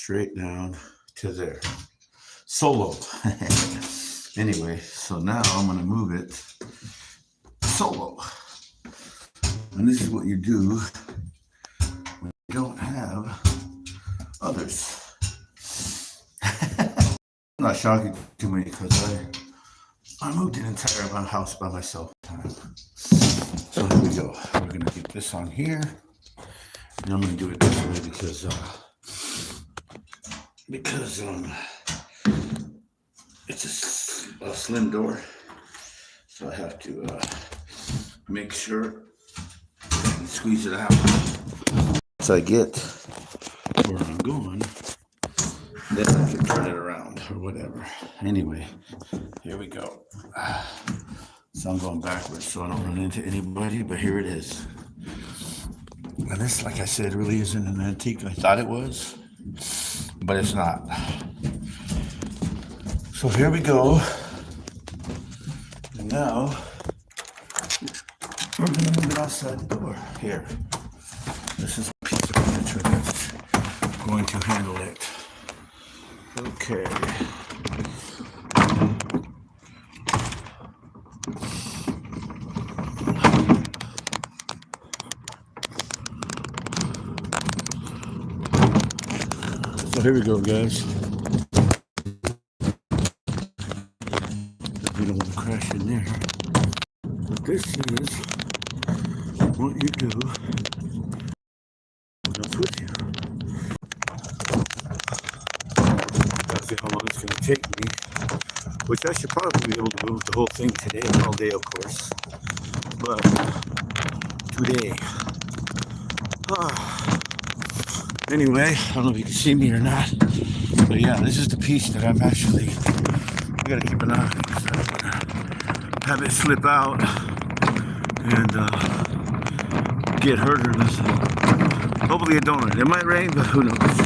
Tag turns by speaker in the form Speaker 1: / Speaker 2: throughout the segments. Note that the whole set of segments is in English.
Speaker 1: straight down to there. Solo. Anyway, so now I'm going to move it solo. And this is what you do when you don't have others. I'm not shocking too many because I moved an entire house by myself. So here we go. We're going to keep this on here. And I'm going to do it this way because it's a slim door. So I have to make sure and squeeze it out. Once I get where I'm going, then I can turn it around or whatever. Anyway, here we go. So I'm going backwards so I don't run into anybody, but here it is. And this, like I said, really isn't an antique. I thought it was, but it's not. So here we go. And now we're going to move it outside the door. Here. This is a piece of furniture that's going to handle it. Okay. So here we go, guys. We don't want to crash in there. But this is what you do when I'm with you. That's how long it's going to take me. Which I should probably be able to move the whole thing today, all day, of course. But today. Anyway, I don't know if you can see me or not, but yeah, this is the piece that I'm actually, I gotta keep an eye on it because I don't want to have it slip out and get hurt or this. Hopefully it don't rain. It might rain, but who knows.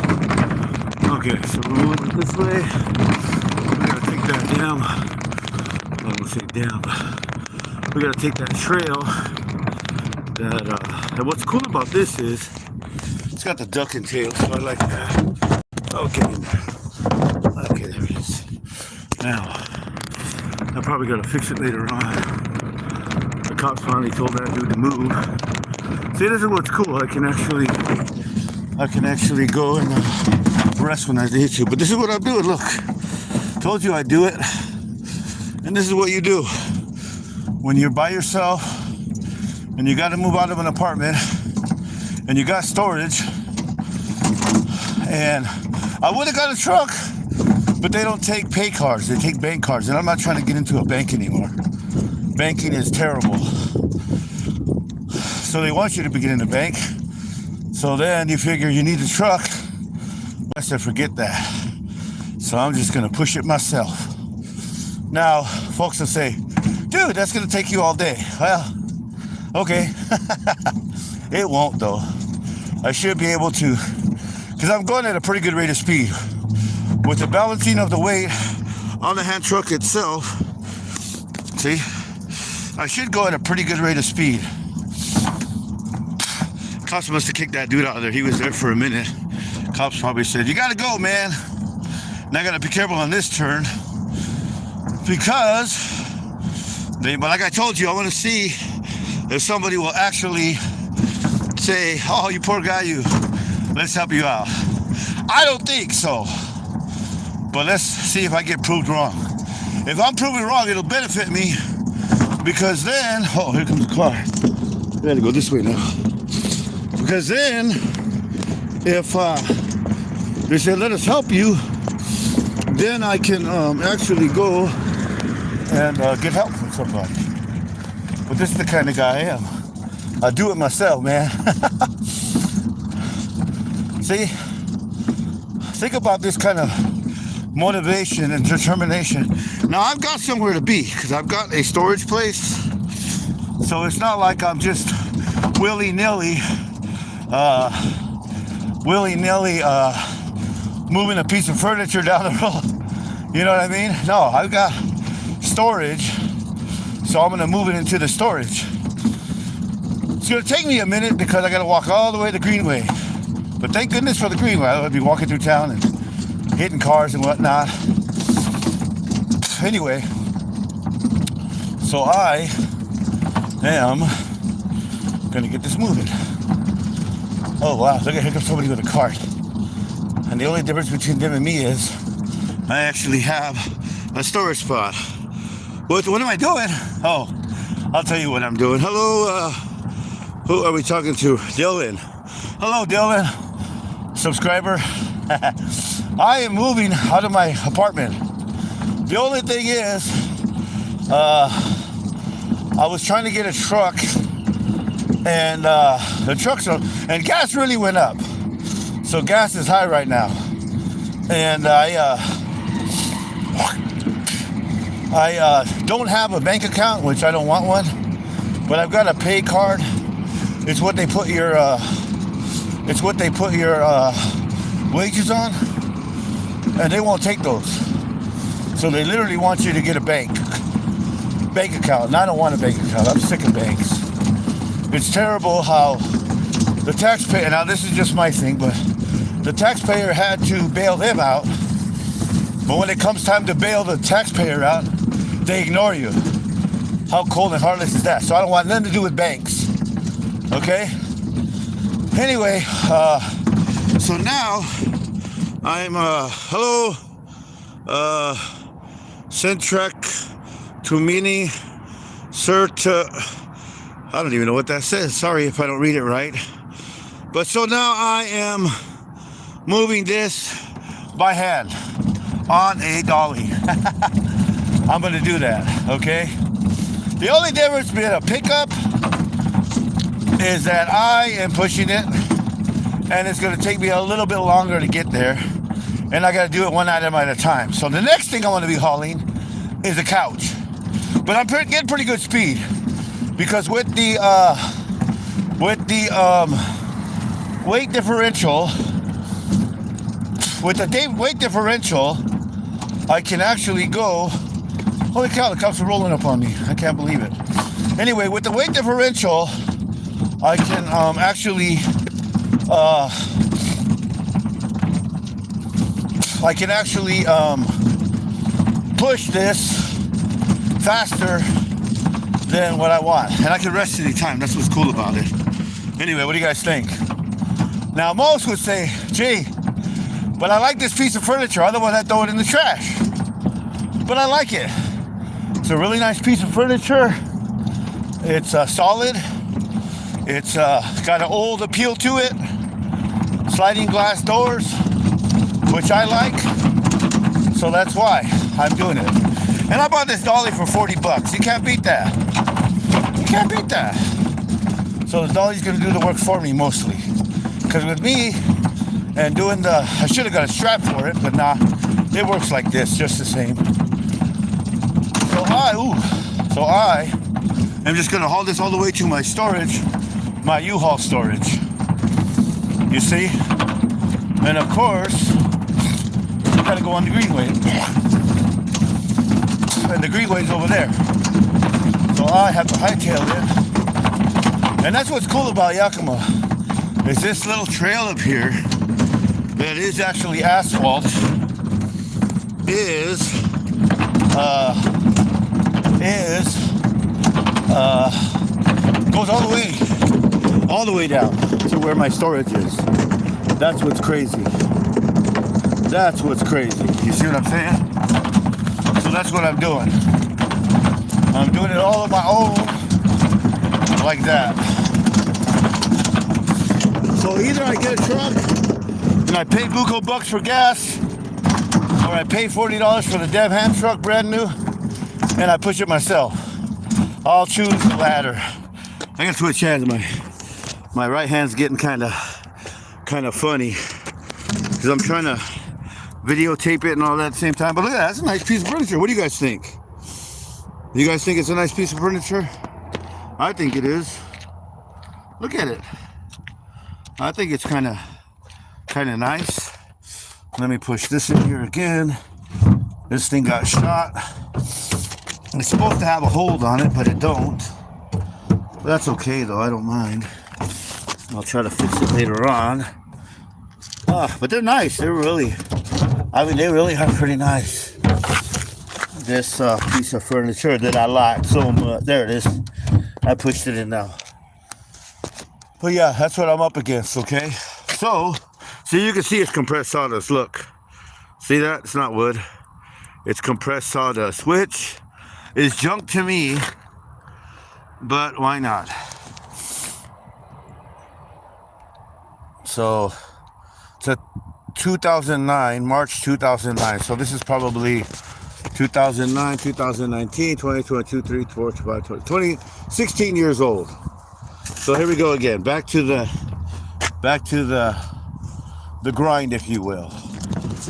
Speaker 1: Okay, so we're moving this way. We gotta take that down. I don't want to say down, but we gotta take that trail. And what's cool about this is it's got the duck and tail, so I like that. Okay, okay, there it is. Now, I probably gotta fix it later on. The cops finally told that dude to move. See, this is what's cool. I can actually go and rest when I need to. But this is what I'm doing. Look, told you I'd do it. And this is what you do when you're by yourself and you got to move out of an apartment. And you got storage, and I would have got a truck, but they don't take pay cards, they take bank cards, and I'm not trying to get into a bank anymore. Banking is terrible. So they want you to begin in the bank, so then you figure you need a truck. I said, forget that. So I'm just gonna push it myself. Now, folks will say, dude, that's gonna take you all day. Well, okay. It won't though. I should be able to, because I'm going at a pretty good rate of speed. With the balancing of the weight on the hand truck itself, see, I should go at a pretty good rate of speed. Cops must have kicked that dude out of there. He was there for a minute. Cops probably said, you gotta go, man. And I gotta be careful on this turn because but like I told you, I want to see if somebody will actually say, oh, you poor guy, let's help you out. I don't think so. But let's see if I get proved wrong. If I'm proven wrong, it'll benefit me because then, oh, here comes the car. I gotta go this way now. Because then, if they say, let us help you, then I can actually go and get help from somebody. But this is the kind of guy I am. I do it myself, man. See? Think about this kind of motivation and determination. Now, I've got somewhere to be because I've got a storage place. So it's not like I'm just willy-nilly moving a piece of furniture down the road. You know what I mean? No, I've got storage. So I'm going to move it into the storage. It's going to take me a minute because I got to walk all the way to Greenway. But thank goodness for the greenway. I'd be walking through town and hitting cars and whatnot. Anyway, so I am gonna get this moving. Oh wow, look at, here comes somebody with a cart. And the only difference between them and me is I actually have a storage spot. What am I doing? Oh, I'll tell you what I'm doing. Hello, who are we talking to? Dylan. Hello, Dylan. Subscriber. I am moving out of my apartment. The only thing is, I was trying to get a truck, and the trucks are, and gas really went up. So gas is high right now. And I don't have a bank account, which I don't want one, but I've got a pay card. It's what they put your wages on, and they won't take those. So they literally want you to get a bank account, and I don't want a bank account. I'm sick of banks. It's terrible how the taxpayer, now this is just my thing, but the taxpayer had to bail them out, but when it comes time to bail the taxpayer out, they ignore you. How cold and heartless is that? So I don't want nothing to do with banks. Okay? Anyway, so now I'm, hello, Centrac Tumini Certa, I don't even know what that says. Sorry if I don't read it right. But so now I am moving this by hand on a dolly. I'm going to do that, okay? The only difference between a pickup is that I am pushing it, and it's going to take me a little bit longer to get there, and I got to do it one item at a time. So the next thing I want to be hauling is a couch, but I'm getting pretty good speed because with the weight differential, I can actually go. Holy cow, the cops are rolling up on me. I can't believe it. Anyway, with the weight differential, I can actually push this faster than what I want. And I can rest any time. That's what's cool about it. Anyway, what do you guys think? Now, most would say, gee, but I like this piece of furniture. Otherwise, I'd throw it in the trash. But I like it. It's a really nice piece of furniture. It's solid. It's got an old appeal to it. Sliding glass doors, which I like. So that's why I'm doing it. And I bought this dolly for $40. You can't beat that. You can't beat that. So the dolly's gonna do the work for me mostly. Because with me and doing I should have got a strap for it, but nah, it works like this, just the same. So I am just gonna haul this all the way to my storage, my U-Haul storage. You see? And of course, you gotta go on the greenway. And the greenway's over there. So I have to hightail it. And that's what's cool about Yakima, is this little trail up here that is actually asphalt goes all the way down to where my storage is. That's what's crazy. That's what's crazy. You see what I'm saying? So that's what I'm doing. I'm doing it all on my own, like that. So either I get a truck and I pay buco bucks for gas, or I pay $40 for the damn hand truck, brand new, and I push it myself. I'll choose the latter. I gotta switch hands. My right hand's getting kind of funny because I'm trying to videotape it and all that at the same time. But look at that, that's a nice piece of furniture. What do you guys think? You guys think it's a nice piece of furniture? I think it is. Look at it. I think it's kind of nice. Let me push this in here again. This thing got shot. It's supposed to have a hold on it, but it don't. That's okay though, I don't mind. I'll try to fix it later on. But they're nice. They're really, I mean, they really are pretty nice. This piece of furniture that I like so much. There it is. I pushed it in now. But yeah, that's what I'm up against, okay? So you can see it's compressed sawdust. Look. See that? It's not wood. It's compressed sawdust, which is junk to me, but why not? So it's a 2009, March 2009. So this is probably 2009, 2019, 2022, 3, 4, 5, 20, 16 years old. So here we go again. Back to the grind, if you will.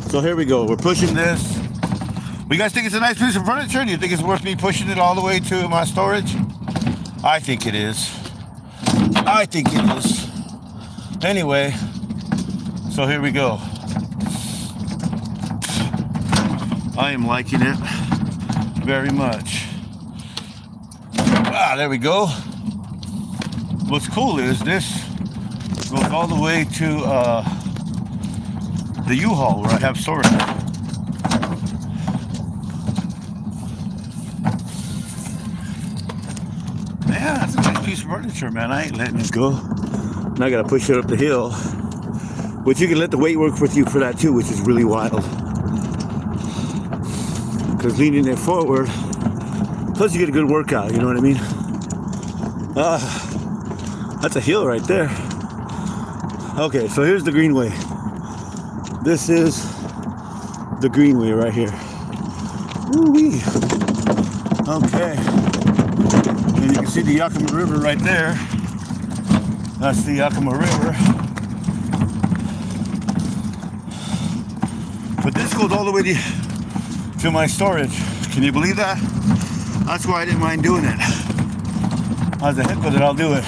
Speaker 1: So here we go. We're pushing this. You guys think it's a nice piece of furniture? Do you think it's worth me pushing it all the way to my storage? I think it is. I think it is. Anyway, so here we go. I am liking it very much. There we go. What's cool is this goes all the way to the U-Haul where I have storage. Yeah, that's a nice piece of furniture, man. I ain't letting it go. Now I gotta push it up the hill. But you can let the weight work with you for that too, which is really wild. Because leaning it forward, plus you get a good workout, you know what I mean? That's a hill right there. Okay, so here's the greenway. This is the greenway right here. Woo-wee. Okay. And you can see the Yakima River right there. That's the Yakima River. But this goes all the way to my storage. Can you believe that? That's why I didn't mind doing it. I was a heck with it, I'll do it.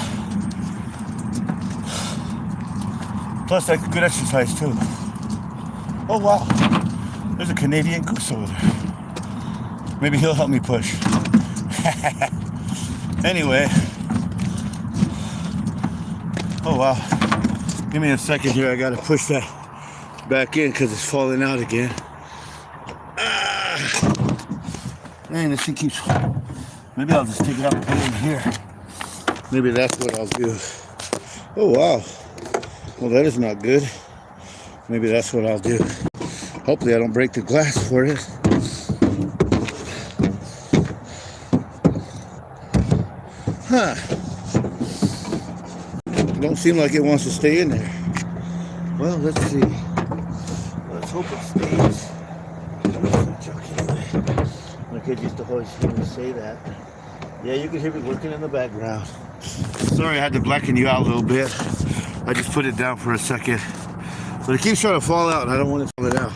Speaker 1: Plus, that's good exercise too. Oh wow, there's a Canadian goose over there. Maybe he'll help me push. Anyway. Oh wow. Give me a second here. I gotta push that back in because it's falling out again. Man, this thing keeps. Maybe I'll just take it out and put it in here. Maybe that's what I'll do. Oh wow. Well, that is not good. Maybe that's what I'll do. Hopefully I don't break the glass for it. Huh. Don't seem like it wants to stay in there. Well, let's see. Let's hope it stays. My kid used to always hear me say that. Yeah, you can hear me working in the background. Sorry I had to blacken you out a little bit. I just put it down for a second. But it keeps trying to fall out and I don't want it to fall out.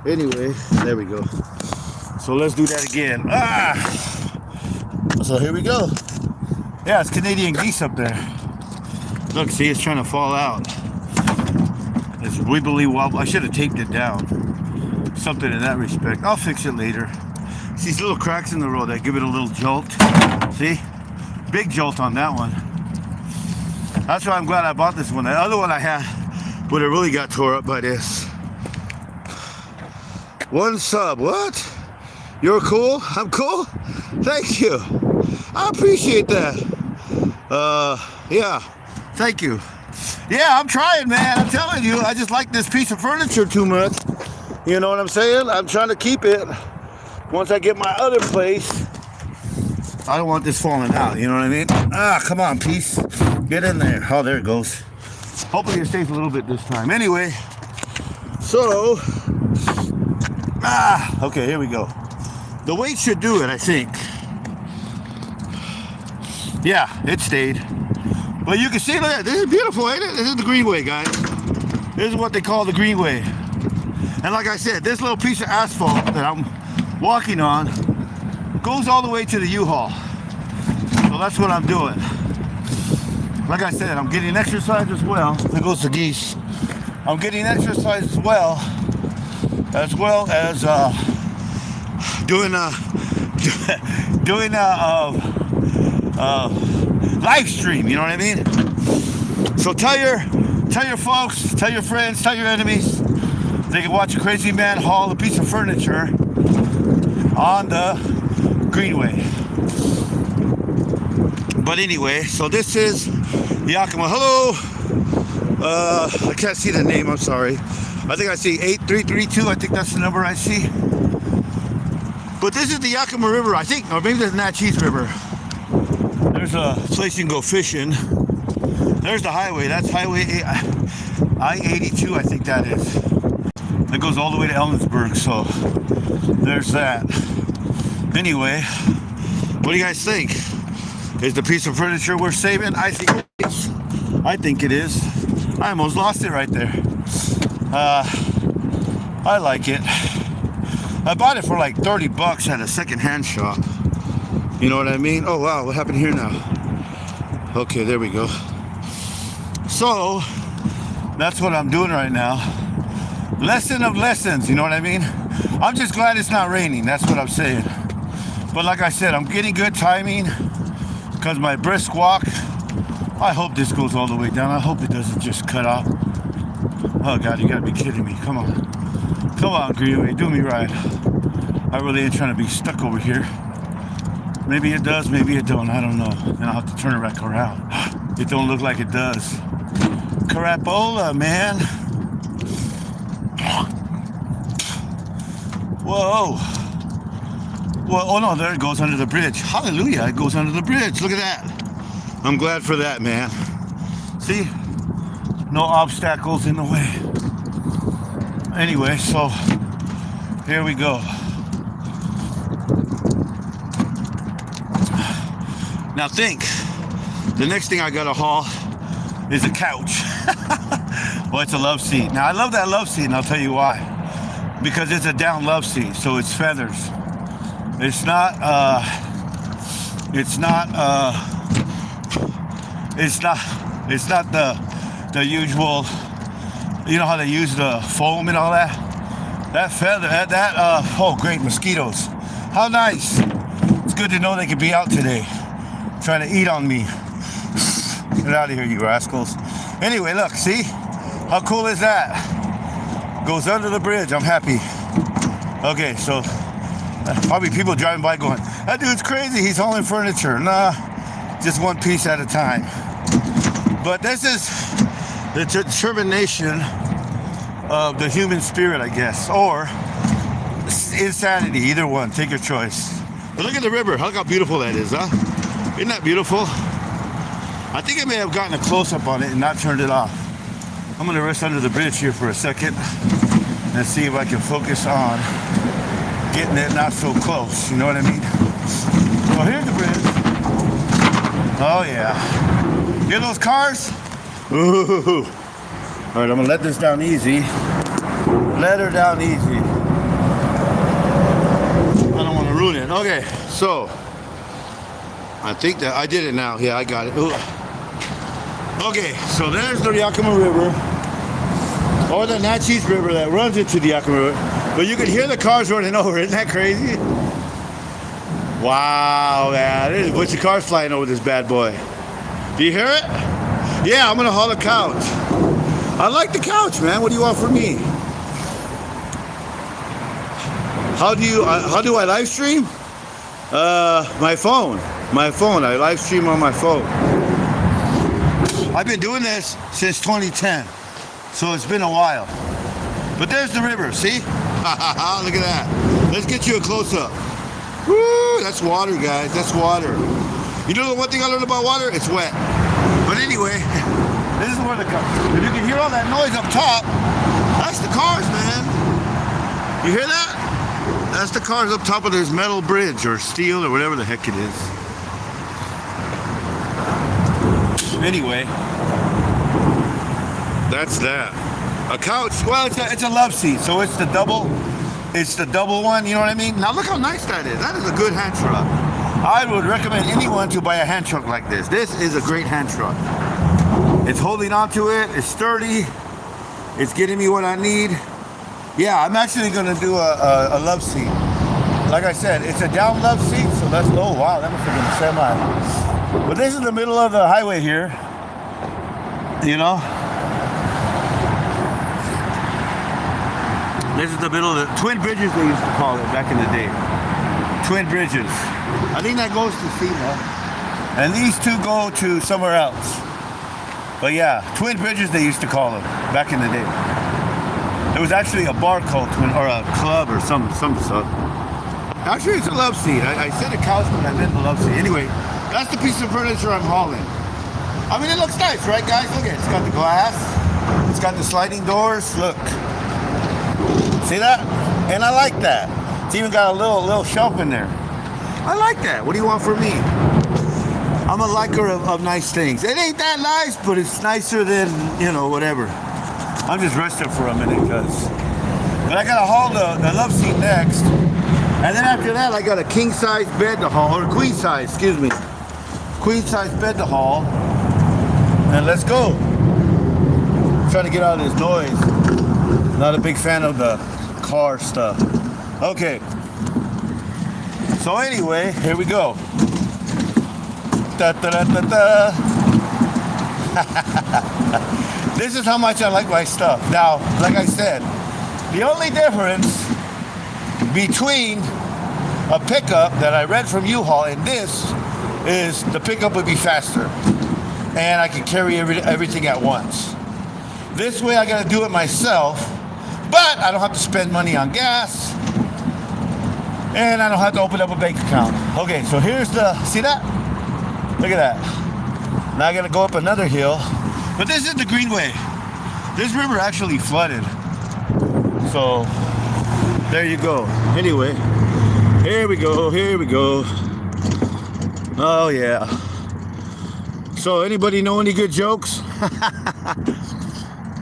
Speaker 1: Anyway, there we go. So let's do that again. So here we go. Yeah, it's Canadian geese up there. Look, see, it's trying to fall out. It's wibbly wobble. I should have taped it down. Something in that respect. I'll fix it later. See these little cracks in the road that give it a little jolt. See? Big jolt on that one. That's why I'm glad I bought this one. The other one I had would have really got tore up by this. One sub. What? You're cool? I'm cool? Thank you. I appreciate that. Yeah. Thank you. Yeah, I'm trying, man. I'm telling you, I just like this piece of furniture too much. You know what I'm saying? I'm trying to keep it. Once I get my other place, I don't want this falling out. You know what I mean? Come on, piece. Get in there. Oh, there it goes. Hopefully it stays a little bit this time. Anyway, so, okay, here we go. The weight should do it, I think. Yeah, it stayed. But you can see, look at this is beautiful, ain't it? This is the greenway, guys. This is what they call the greenway. And like I said, this little piece of asphalt that I'm walking on goes all the way to the U-Haul. So that's what I'm doing. Like I said, I'm getting exercise as well. There goes the geese. I'm getting exercise as well as doing a live stream. You know what I mean? So tell your Tell your folks, tell your friends, tell your enemies they can watch a crazy man haul a piece of furniture on the Greenway. But anyway, so this is Yakima. Hello. I can't see the name, I'm sorry. I think I see 8332. I think that's the number I see. But this is the Yakima River, I think, or maybe the Natchez River. There's a place you can go fishing. There's the highway. That's Highway I-82, I think that is. That goes all the way to Ellensburg, so there's that. Anyway, what do you guys think? Is the piece of furniture worth saving? I think it is. I think it is. I almost lost it right there. I like it. I bought it for like 30 bucks at a second-hand shop. You know what I mean? Oh wow, what happened here now? Okay, there we go. So, that's what I'm doing right now. Lesson of lessons, you know what I mean? I'm just glad it's not raining, that's what I'm saying. But like I said, I'm getting good timing because my brisk walk, I hope this goes all the way down. I hope it doesn't just cut off. Oh God, you gotta be kidding me. Come on. Come on, Greenway, do me right. I really ain't trying to be stuck over here. Maybe it does, maybe it don't, I don't know. And I'll have to turn it back around. It don't look like it does. Crapola, man. Whoa. Well, oh no, there it goes under the bridge. Hallelujah, it goes under the bridge. Look at that. I'm glad for that, man. See? No obstacles in the way. Anyway, so here we go. Now think, the next thing I gotta haul is a couch. Well, it's a love seat. Now I love that love seat, and I'll tell you why. Because it's a down love seat, so it's feathers. It's not the usual, you know how they use the foam and all that? That feather, oh great, mosquitoes. How nice. It's good to know they could be out today, trying to eat on me. Get out of here, you rascals. Anyway, look, see? How cool is that? Goes under the bridge, I'm happy. Okay, so probably people driving by going, that dude's crazy, he's hauling furniture. Nah, just one piece at a time. But this is the determination of the human spirit, I guess, or insanity, either one, take your choice. But look at the river, look how beautiful that is, huh? Isn't that beautiful? I think I may have gotten a close-up on it and not turned it off. I'm gonna rest under the bridge here for a second and see if I can focus on getting it not so close, you know what I mean? Well, here's the bridge. Oh yeah. Hear those cars? Ooh. All right, I'm gonna let this down easy. Let her down easy. I don't want to ruin it. Okay, so I think that I did it now. Yeah, I got it. Ooh. Okay, so there's the Yakima River, or the Natchez River that runs into the Yakima River. But you can hear the cars running over. Isn't that crazy? Wow, man. There's a bunch of cars flying over this bad boy. Do you hear it? Yeah, I'm gonna haul a couch. I like the couch, man. What do you want from me? How do I live stream? My phone. I live stream on my phone. I've been doing this since 2010, so it's been a while. But there's the river, see? Look at that. Let's get you a close-up. Woo, that's water, guys, that's water. You know the one thing I learned about water? It's wet. But anyway, this is where the cars, if you can hear all that noise up top, that's the cars, man. You hear that? That's the cars up top of this metal bridge or steel or whatever the heck it is. Anyway, that's that. A couch, well, it's a love seat, so it's the double one, you know what I mean? Now look how nice that is. That is a good hand truck. I would recommend anyone to buy a hand truck like this. This is a great hand truck. It's holding on to it, it's sturdy, it's getting me what I need. Yeah, I'm actually gonna do a love seat. Like I said, it's a down love seat, so that's, oh wow, that must have been a semi. But this is the middle of the highway here, you know? This is the middle of the Twin Bridges, they used to call it back in the day. Twin Bridges. I think that goes to SEMA. And these two go to somewhere else. But yeah, Twin Bridges they used to call them back in the day. There was actually a bar called Twin, or a club or some stuff. Actually, it's a love seat. I said a couch, but I meant the love seat. Anyway, that's the piece of furniture I'm hauling. I mean, it looks nice, right, guys? Look at it. It's got the glass. It's got the sliding doors. Look. See that? And I like that. It's even got a little shelf in there. I like that. What do you want from me? I'm a liker of nice things. It ain't that nice, but it's nicer than, you know, whatever. I'm just resting for a minute, because. But I gotta haul the love seat next. And then after that, I got a king size bed to haul, or queen size, excuse me. Queen size bed to haul. And let's go. I'm trying to get out of this noise. Not a big fan of the car stuff. Okay. So anyway, here we go. Da, da, da, da, da. This is how much I like my stuff. Now, like I said, the only difference between a pickup that I rent from U-Haul and this is the pickup would be faster. And I can carry everything at once. This way I gotta do it myself, but I don't have to spend money on gas. And I don't have to open up a bank account. Okay, so here's see that? Look at that. Now I gotta go up another hill. But this is the Greenway. This river actually flooded. So, there you go. Anyway, here we go. Oh yeah. So anybody know any good jokes?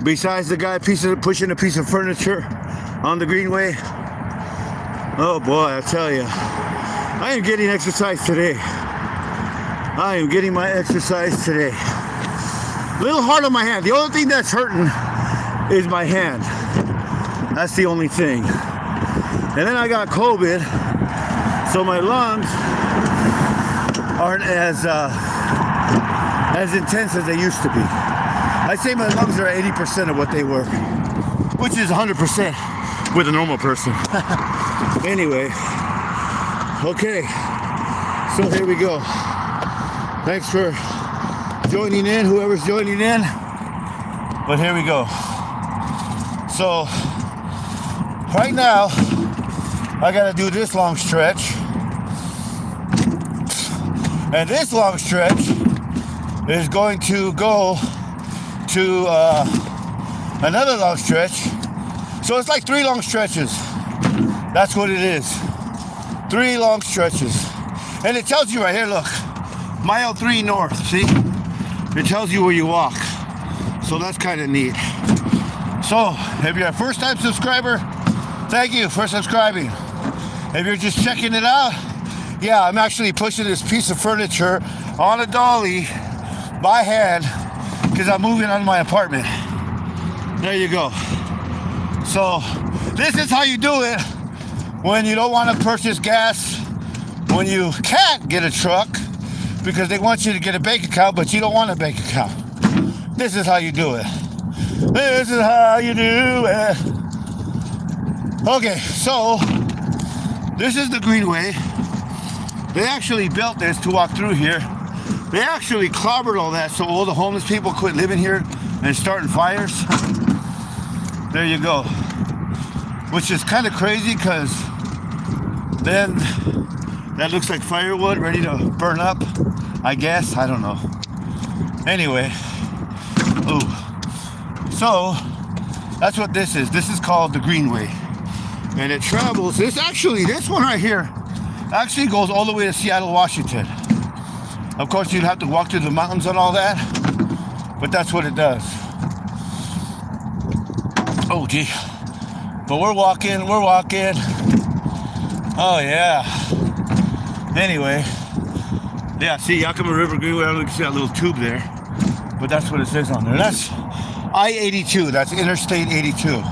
Speaker 1: Besides the guy pushing a piece of furniture on the Greenway? Oh boy, I tell you. I am getting exercise today. I am getting my exercise today. A little hard on my hand. The only thing that's hurting is my hand. That's the only thing. And then I got COVID, so my lungs aren't as intense as they used to be. I say my lungs are 80% of what they were, which is 100% with a normal person. Anyway, okay, so here we go. Thanks for joining in, whoever's joining in. But here we go. So, right now, I gotta do this long stretch. And this long stretch is going to go to another long stretch. So it's like 3 long stretches. That's what it is. 3 long stretches. And it tells you right here, look, mile 3 north, see? It tells you where you walk. So that's kind of neat. So if you're a first time subscriber, thank you for subscribing. If you're just checking it out, yeah, I'm actually pushing this piece of furniture on a dolly by hand because I'm moving out of my apartment. There you go. So this is how you do it when you don't want to purchase gas, when you can't get a truck because they want you to get a bank account, but you don't want a bank account. This is how you do it. This is how you do it. Okay, so this is the Greenway. They actually built this to walk through here. They actually clobbered all that so all the homeless people quit living here and starting fires. There you go. Which is kind of crazy because then that looks like firewood ready to burn up, I guess. I don't know. Anyway. Ooh. So that's what this is. This is called the Greenway. And it travels, this one right here actually goes all the way to Seattle, Washington. Of course, you'd have to walk through the mountains and all that, but that's what it does. Oh, gee. But we're walking. Oh, yeah. Anyway, yeah, see, Yakima River Greenway, I don't know if you see that little tube there, but that's what it says on there. That's I-82, that's Interstate 82.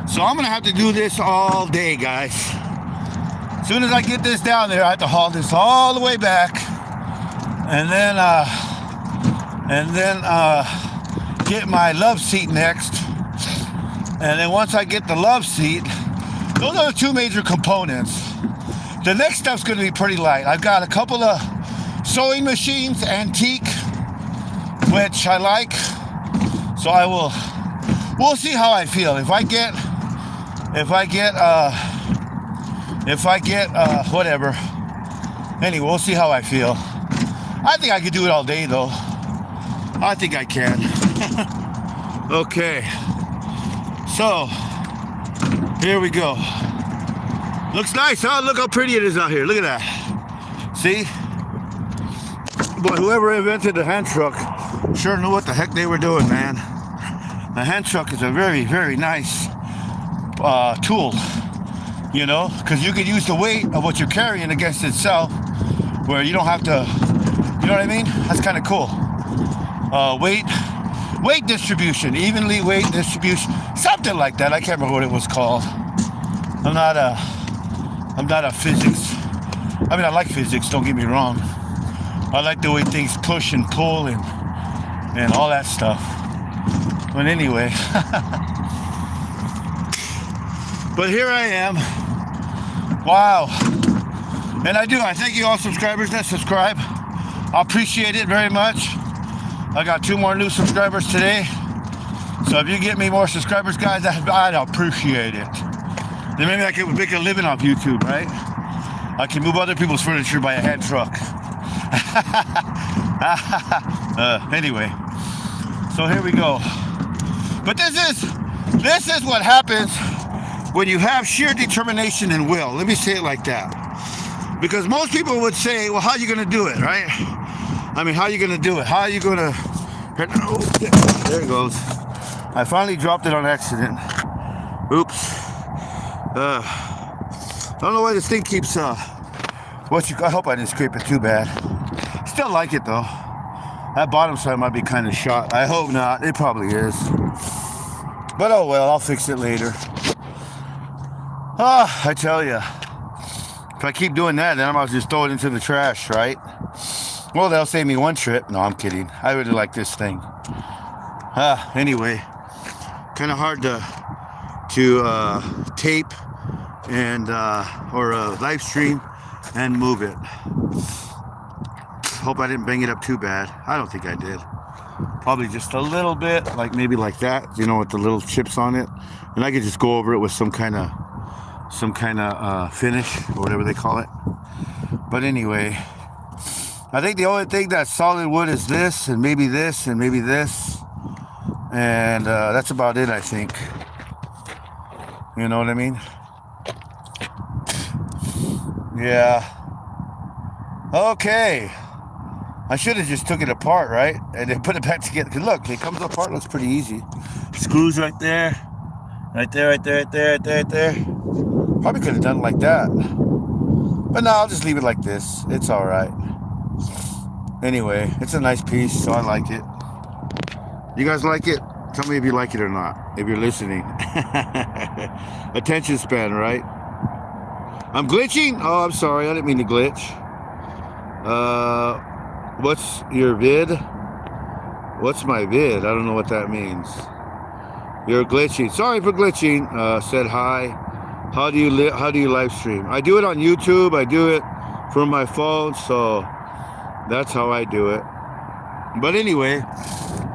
Speaker 1: So I'm gonna have to do this all day, guys. As soon as I get this down there, I have to haul this all the way back, and then get my love seat next, And then once I get the love seat, those are the two major components. The next step's going to be pretty light. I've got a couple of sewing machines, antique, which I like. So we'll see how I feel. If I get whatever. Anyway, we'll see how I feel. I think I could do it all day though. I think I can. Okay. So, here we go. Looks nice, huh? Look how pretty it is out here. Look at that. See? Boy, whoever invented the hand truck sure knew what the heck they were doing, man. The hand truck is a very, very nice tool, you know, because you can use the weight of what you're carrying against itself, where you don't have to, you know what I mean? That's kind of cool. Weight distribution, evenly weight distribution, something like that. I can't remember what it was called. I'm not a physics. I mean, I like physics, don't get me wrong. I like the way things push and pull and all that stuff. But anyway, but here I am. Wow. And I thank you all subscribers that subscribe. I appreciate it very much. I got 2 more new subscribers today. So if you get me more subscribers, guys, I'd appreciate it. Then maybe I can make a living off YouTube, right? I can move other people's furniture by a hand truck. Anyway, so here we go. But this is what happens when you have sheer determination and will. Let me say it like that. Because most people would say, well, how are you going to do it, right? I mean, how are you going to do it? How are you going to... Oh, there it goes. I finally dropped it on accident. Oops. I don't know why this thing keeps... I hope I didn't scrape it too bad. Still like it, though. That bottom side might be kind of shot. I hope not. It probably is. But oh well, I'll fix it later. I tell you. If I keep doing that, then I might just throw it into the trash, right? Well, that'll save me one trip. No, I'm kidding. I really like this thing. Anyway, kind of hard to tape and or live stream and move it. Hope I didn't bang it up too bad. I don't think I did. Probably just a little bit, like maybe like that, you know, with the little chips on it. And I could just go over it with some kind of finish or whatever they call it. But anyway, I think the only thing that's solid wood is this and maybe this and maybe this. And that's about it, I think. You know what I mean? Yeah. Okay. I should have just took it apart, right? And then put it back together. Cause look, it comes apart, looks pretty easy. Screws right there. Right there, right there, right there, right there, right there. Probably could have done it like that. But no, I'll just leave it like this. It's all right. Anyway, it's a nice piece, so I like it. You guys like it? Tell me if you like it or not, if you're listening. Attention span, right? I'm glitching? Oh, I'm sorry. I didn't mean to glitch. What's your vid? What's my vid? I don't know what that means. You're glitching. Sorry for glitching. Said hi. How do you live stream? I do it on YouTube. I do it from my phone, so that's how I do it. But anyway,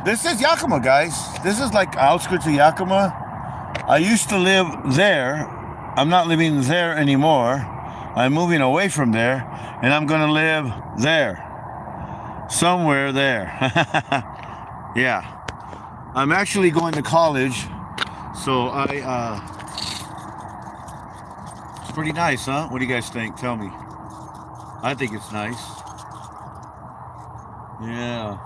Speaker 1: this is Yakima, guys. This is like outskirts of Yakima. I used to live there. I'm not living there anymore. I'm moving away from there, and I'm gonna live there. Somewhere there. Yeah. I'm actually going to college, so it's pretty nice, huh? What do you guys think? Tell me. I think it's nice. Yeah.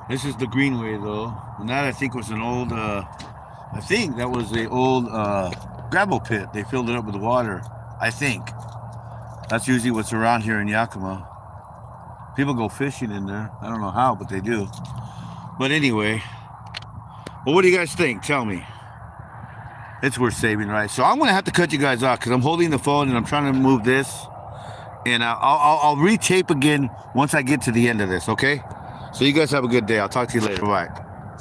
Speaker 1: This is the Greenway, though. And that, I think, was an old, I think that was the old gravel pit. They filled it up with water, I think. That's usually what's around here in Yakima. People go fishing in there. I don't know how, but they do. But anyway, well, what do you guys think? Tell me. It's worth saving, right? So I'm going to have to cut you guys off because I'm holding the phone and I'm trying to move this. And I'll retape again once I get to the end of this, okay? So you guys have a good day. I'll talk to you later. Bye.